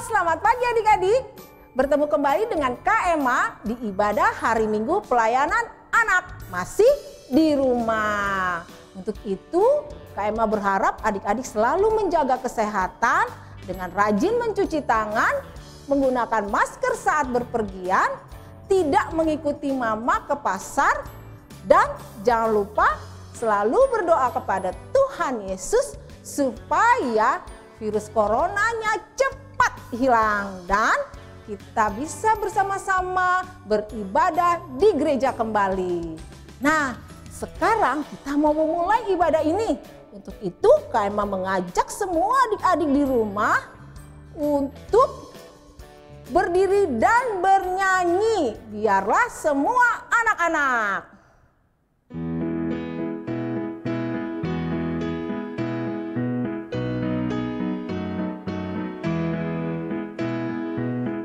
Selamat pagi adik-adik. Bertemu kembali dengan Kak Emma di ibadah hari Minggu pelayanan anak masih di rumah. Untuk itu Kak Emma berharap adik-adik selalu menjaga kesehatan dengan rajin mencuci tangan, menggunakan masker saat berpergian, tidak mengikuti mama ke pasar, dan jangan lupa selalu berdoa kepada Tuhan Yesus supaya virus coronanya cepat hilang dan kita bisa bersama-sama beribadah di gereja kembali. Nah, sekarang kita mau memulai ibadah ini. Untuk itu Kak Emma mengajak semua adik-adik di rumah untuk berdiri dan bernyanyi. Biarlah semua anak-anak.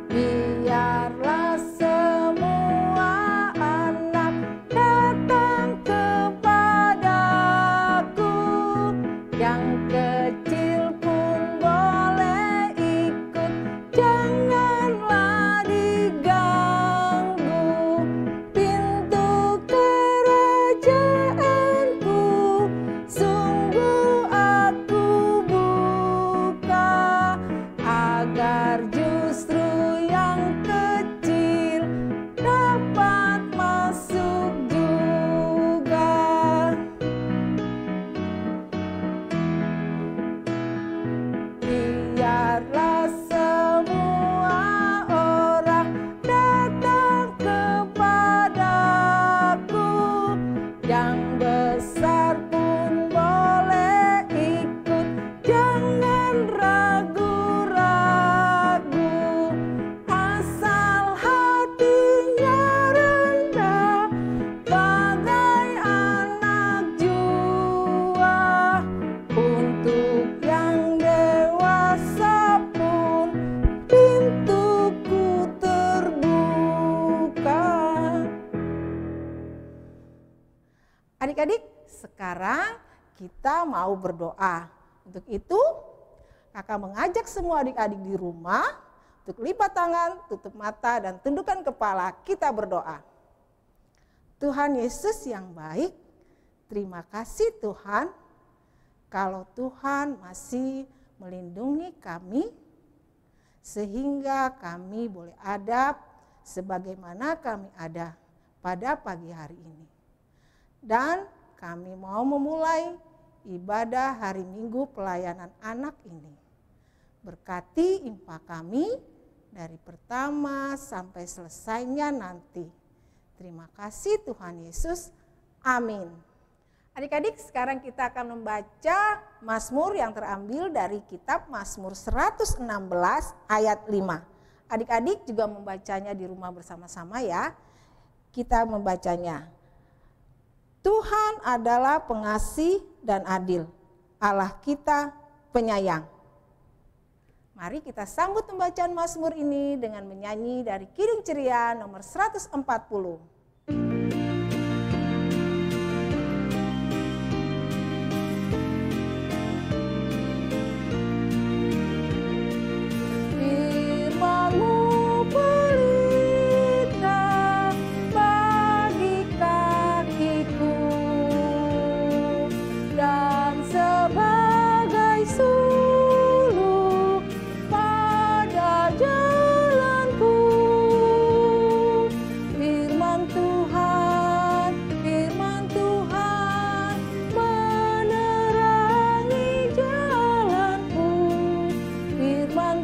Biarlah semua anak datang kepadaku, yang kecil pun boleh ikut, janganlah diganggu. Pintu kerajaanku sungguh aku buka, agar justru yang kecil dapat masuk juga. Biarlah semua orang datang kepadaku, yang besar pun boleh ikut, jangan ragu-ragu. Asal hatinya rendah bagai anak jua, untuk yang dewasa pun pintuku terbuka. Adik-adik, sekarang kita mau berdoa. Untuk itu kakak mengajak semua adik-adik di rumah untuk lipat tangan, tutup mata, dan tundukkan kepala. Kita berdoa. Tuhan Yesus yang baik, terima kasih Tuhan kalau Tuhan masih melindungi kami sehingga kami boleh ada sebagaimana kami ada pada pagi hari ini. Dan kami mau memulai ibadah hari Minggu pelayanan anak ini. Berkati impak kami dari pertama sampai selesainya nanti. Terima kasih Tuhan Yesus. Amin. Adik-adik, sekarang kita akan membaca Mazmur yang terambil dari kitab Mazmur 116 ayat 5. Adik-adik juga membacanya di rumah bersama-sama ya. Kita membacanya. Tuhan adalah pengasih dan adil, Allah kita penyayang. Mari kita sambut pembacaan Mazmur ini dengan menyanyi dari Kidung Ceria nomor 140. Firman-Mu pelita bagi kakiku dan sebagai suluk pada jalanku. Firman Tuhan menerangi jalanku. Firman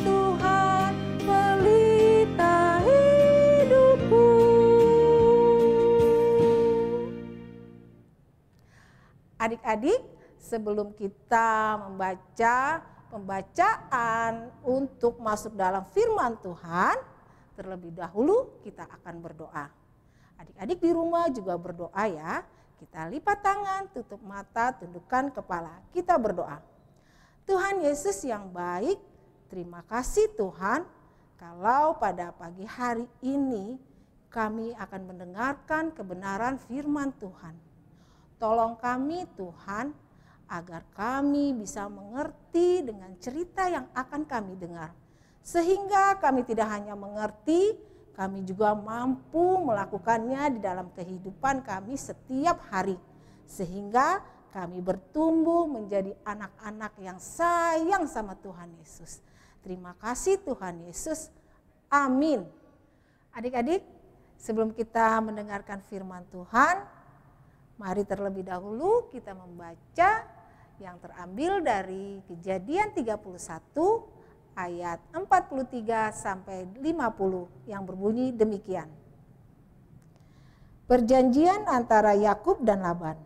Tuhan pelita hidupku. Adik-adik, sebelum kita membaca pembacaan untuk masuk dalam firman Tuhan, terlebih dahulu kita akan berdoa. Adik-adik di rumah juga berdoa ya. Kita lipat tangan, tutup mata, tundukkan kepala. Kita berdoa. Tuhan Yesus yang baik, terima kasih Tuhan kalau pada pagi hari ini kami akan mendengarkan kebenaran firman Tuhan. Tolong kami Tuhan agar kami bisa mengerti dengan cerita yang akan kami dengar. Sehingga kami tidak hanya mengerti, kami juga mampu melakukannya di dalam kehidupan kami setiap hari. Sehingga kami bertumbuh menjadi anak-anak yang sayang sama Tuhan Yesus. Terima kasih Tuhan Yesus. Amin. Adik-adik, sebelum kita mendengarkan firman Tuhan, mari terlebih dahulu kita membaca yang terambil dari Kejadian 31 ayat 43 sampai 50 yang berbunyi demikian. Perjanjian antara Yakub dan Laban.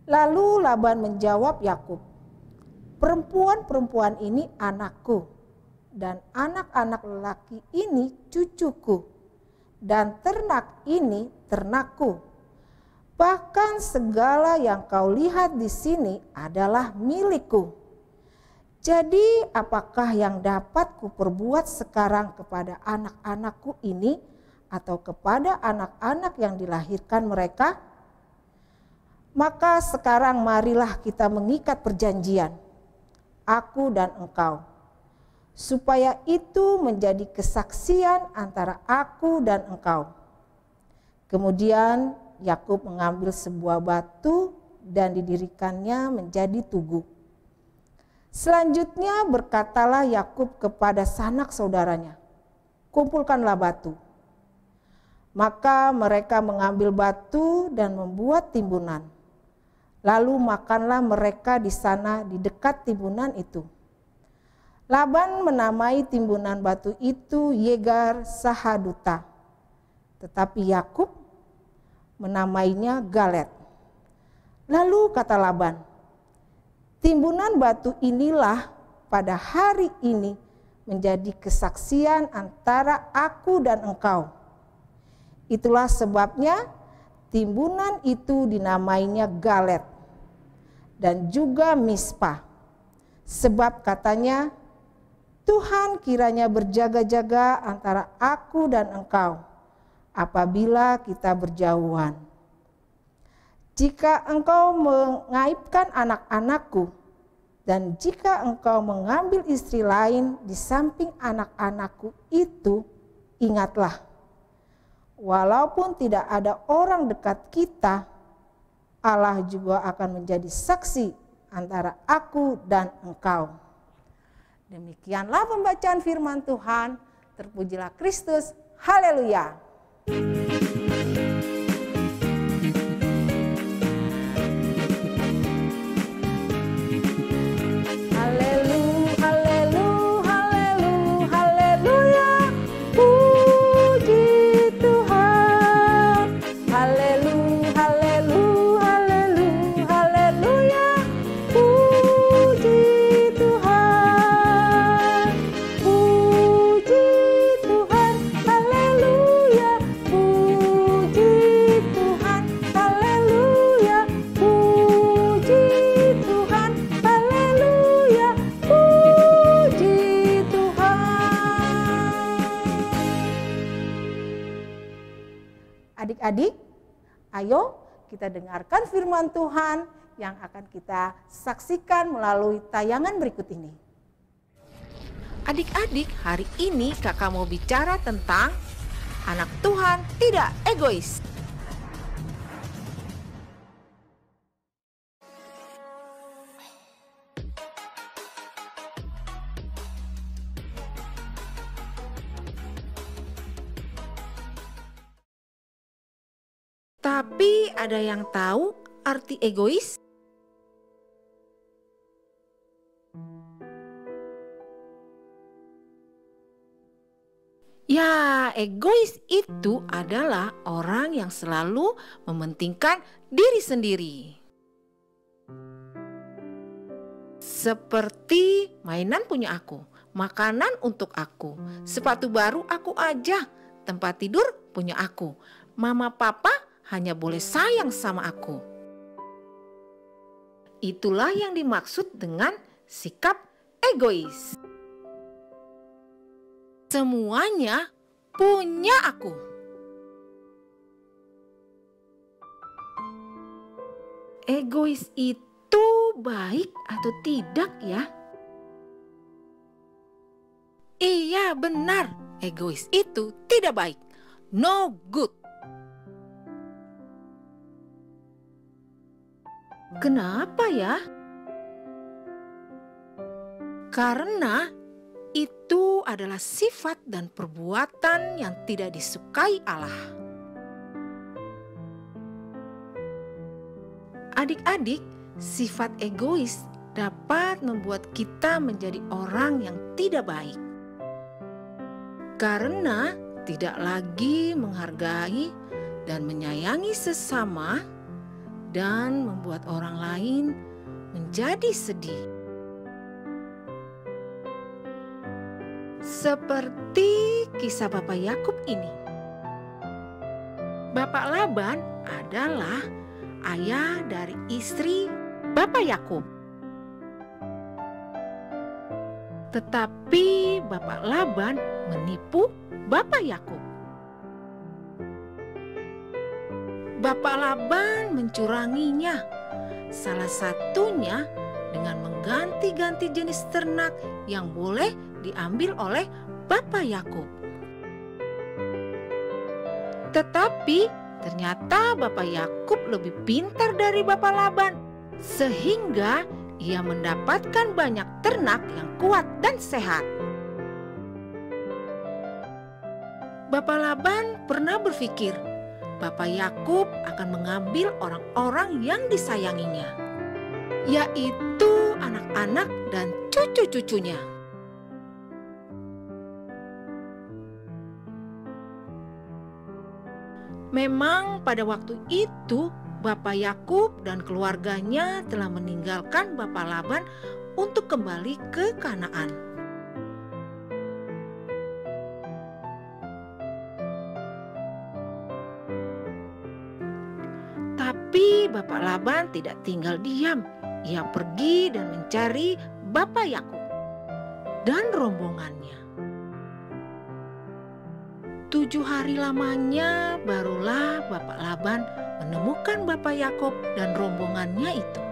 Lalu Laban menjawab Yakub, "Perempuan-perempuan ini anakku, dan anak-anak lelaki ini cucuku, dan ternak ini ternakku. Bahkan segala yang kau lihat di sini adalah milikku. Jadi apakah yang dapat kuperbuat sekarang kepada anak-anakku ini atau kepada anak-anak yang dilahirkan mereka? Maka sekarang marilah kita mengikat perjanjian, aku dan engkau, supaya itu menjadi kesaksian antara aku dan engkau." Kemudian Yakub mengambil sebuah batu dan didirikannya menjadi tugu. Selanjutnya berkatalah Yakub kepada sanak saudaranya, "Kumpulkanlah batu." Maka mereka mengambil batu dan membuat timbunan. Lalu makanlah mereka di sana di dekat timbunan itu. Laban menamai timbunan batu itu Yegar Sahaduta, tetapi Yakub menamainya Galet. Lalu kata Laban, "Timbunan batu inilah pada hari ini menjadi kesaksian antara aku dan engkau." Itulah sebabnya timbunan itu dinamainya Galet dan juga Mispa. Sebab katanya, "Tuhan kiranya berjaga-jaga antara aku dan engkau apabila kita berjauhan. Jika engkau mengaibkan anak-anakku, dan jika engkau mengambil istri lain di samping anak-anakku itu, ingatlah, walaupun tidak ada orang dekat kita, Allah juga akan menjadi saksi antara aku dan engkau." Demikianlah pembacaan firman Tuhan. Terpujilah Kristus. Haleluya. Adik-adik, ayo kita dengarkan firman Tuhan yang akan kita saksikan melalui tayangan berikut ini. Adik-adik, hari ini kakak mau bicara tentang anak Tuhan tidak egois. Tapi ada yang tahu arti egois? Ya, egois itu adalah orang yang selalu mementingkan diri sendiri. Seperti mainan punya aku, makanan untuk aku, sepatu baru aku aja, tempat tidur punya aku, mama papa hanya boleh sayang sama aku. Itulah yang dimaksud dengan sikap egois. Semuanya punya aku. Egois itu itu baik atau tidak ya? Iya benar, egois itu tidak baik. No good. Kenapa ya? Karena itu adalah sifat dan perbuatan yang tidak disukai Allah. Adik-adik, sifat egois dapat membuat kita menjadi orang yang tidak baik. Karena tidak lagi menghargai dan menyayangi sesama dan membuat orang lain menjadi sedih. Seperti kisah Bapak Yakub ini. Bapak Laban adalah ayah dari istri Bapak Yakub. Tetapi Bapak Laban menipu Bapak Yakub. Bapak Laban mencuranginya, salah satunya dengan mengganti-ganti jenis ternak yang boleh diambil oleh Bapak Yakub. Tetapi ternyata Bapak Yakub lebih pintar dari Bapak Laban, sehingga ia mendapatkan banyak ternak yang kuat dan sehat. Bapak Laban pernah berpikir Bapak Yakub akan mengambil orang-orang yang disayanginya, yaitu anak-anak dan cucu-cucunya. Memang pada waktu itu Bapak Yakub dan keluarganya telah meninggalkan Bapak Laban untuk kembali ke Kanaan. Tapi Bapak Laban tidak tinggal diam. Ia pergi dan mencari Bapak Yakub dan rombongannya. 7 hari lamanya barulah Bapak Laban menemukan Bapak Yakub dan rombongannya itu.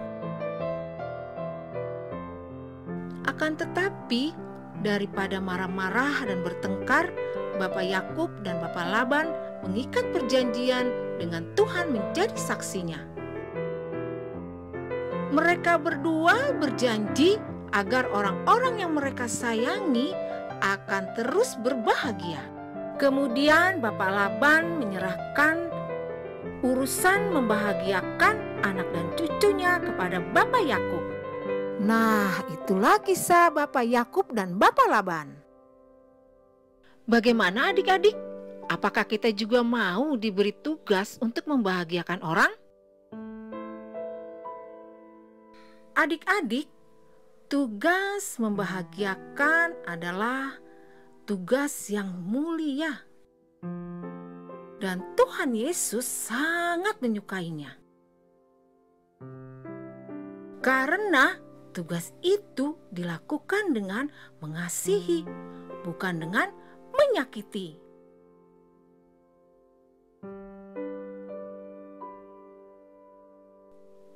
Akan tetapi daripada marah-marah dan bertengkar, Bapak Yakub dan Bapak Laban mengikat perjanjian dengan Tuhan menjadi saksinya. Mereka berdua berjanji agar orang-orang yang mereka sayangi akan terus berbahagia. Kemudian Bapak Laban menyerahkan urusan membahagiakan anak dan cucunya kepada Bapak Yakub. Nah, itulah kisah Bapak Yakub dan Bapak Laban. Bagaimana adik-adik? Apakah kita juga mau diberi tugas untuk membahagiakan orang? Adik-adik, tugas membahagiakan adalah tugas yang mulia. Dan Tuhan Yesus sangat menyukainya. Karena tugas itu dilakukan dengan mengasihi, bukan dengan menyakiti.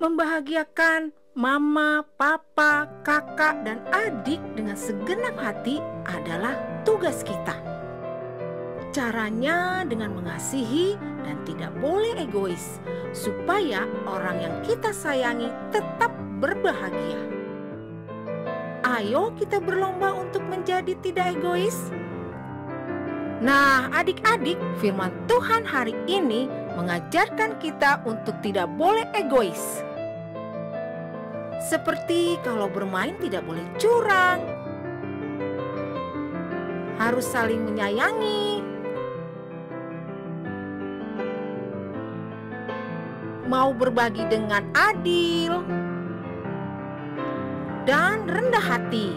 Membahagiakan mama, papa, kakak, dan adik dengan segenap hati adalah tugas kita. Caranya dengan mengasihi dan tidak boleh egois, supaya orang yang kita sayangi tetap berbahagia. Ayo kita berlomba untuk menjadi tidak egois. Nah, adik-adik, firman Tuhan hari ini mengajarkan kita untuk tidak boleh egois. Seperti kalau bermain tidak boleh curang, harus saling menyayangi, mau berbagi dengan adil, dan rendah hati.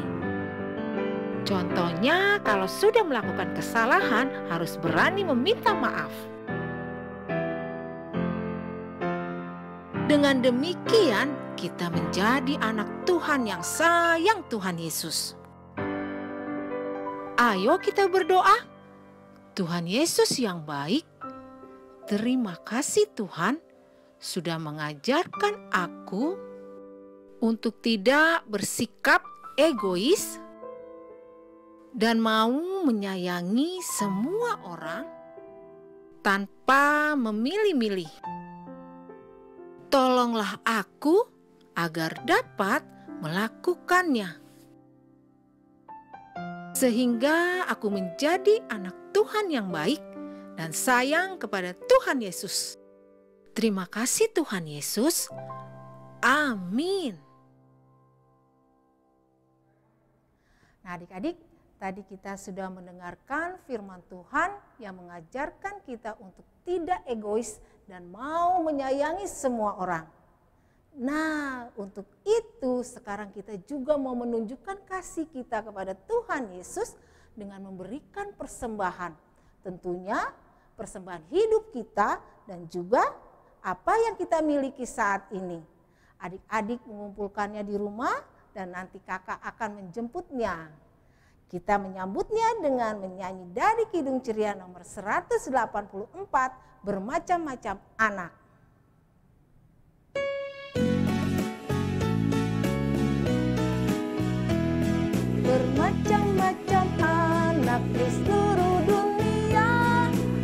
Contohnya, kalau sudah melakukan kesalahan, harus berani meminta maaf. Dengan demikian, kita menjadi anak Tuhan yang sayang Tuhan Yesus. Ayo kita berdoa. Tuhan Yesus yang baik, terima kasih Tuhan sudah mengajarkan aku untuk tidak bersikap egois dan mau menyayangi semua orang tanpa memilih-milih. Tolonglah aku agar dapat melakukannya, sehingga aku menjadi anak Tuhan yang baik dan sayang kepada Tuhan Yesus. Terima kasih Tuhan Yesus. Amin. Nah adik-adik, tadi kita sudah mendengarkan firman Tuhan yang mengajarkan kita untuk tidak egois dan mau menyayangi semua orang. Nah untuk itu sekarang kita juga mau menunjukkan kasih kita kepada Tuhan Yesus dengan memberikan persembahan. Tentunya persembahan hidup kita dan juga apa yang kita miliki saat ini. Adik-adik mengumpulkannya di rumah dan nanti kakak akan menjemputnya. Kita menyambutnya dengan menyanyi dari Kidung Ceria nomor 184, Bermacam-macam Anak. Bermacam-macam anak di seluruh dunia,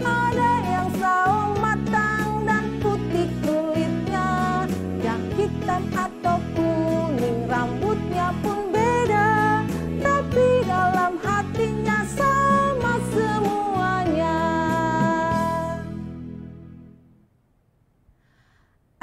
ada yang sawo matang dan putih kulitnya, yang hitam atau kuning rambutnya pun beda, tapi dalam hatinya sama semuanya.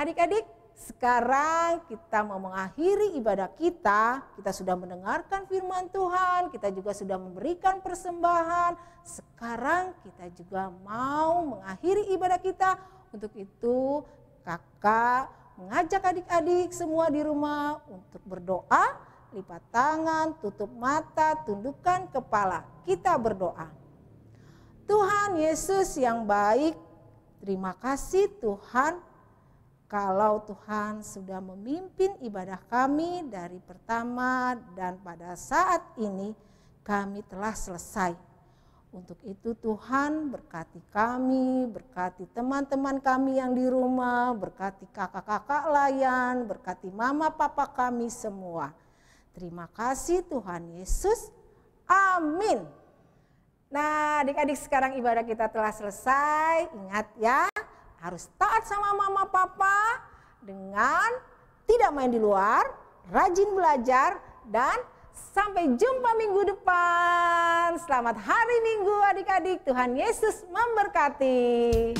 Adik-adik, sekarang kita mau mengakhiri ibadah kita. Kita sudah mendengarkan firman Tuhan, kita juga sudah memberikan persembahan. Sekarang kita juga mau mengakhiri ibadah kita. Untuk itu kakak mengajak adik-adik semua di rumah untuk berdoa, lipat tangan, tutup mata, tundukkan kepala. Kita berdoa. Tuhan Yesus yang baik, terima kasih Tuhan. Kalau Tuhan sudah memimpin ibadah kami dari pertama dan pada saat ini kami telah selesai. Untuk itu Tuhan berkati kami, berkati teman-teman kami yang di rumah, berkati kakak-kakak layan, berkati mama papa kami semua. Terima kasih Tuhan Yesus. Amin. Nah adik-adik sekarang ibadah kita telah selesai. Ingat ya, harus taat sama mama papa dengan tidak main di luar, rajin belajar, dan sampai jumpa minggu depan. Selamat hari Minggu adik-adik, Tuhan Yesus memberkati.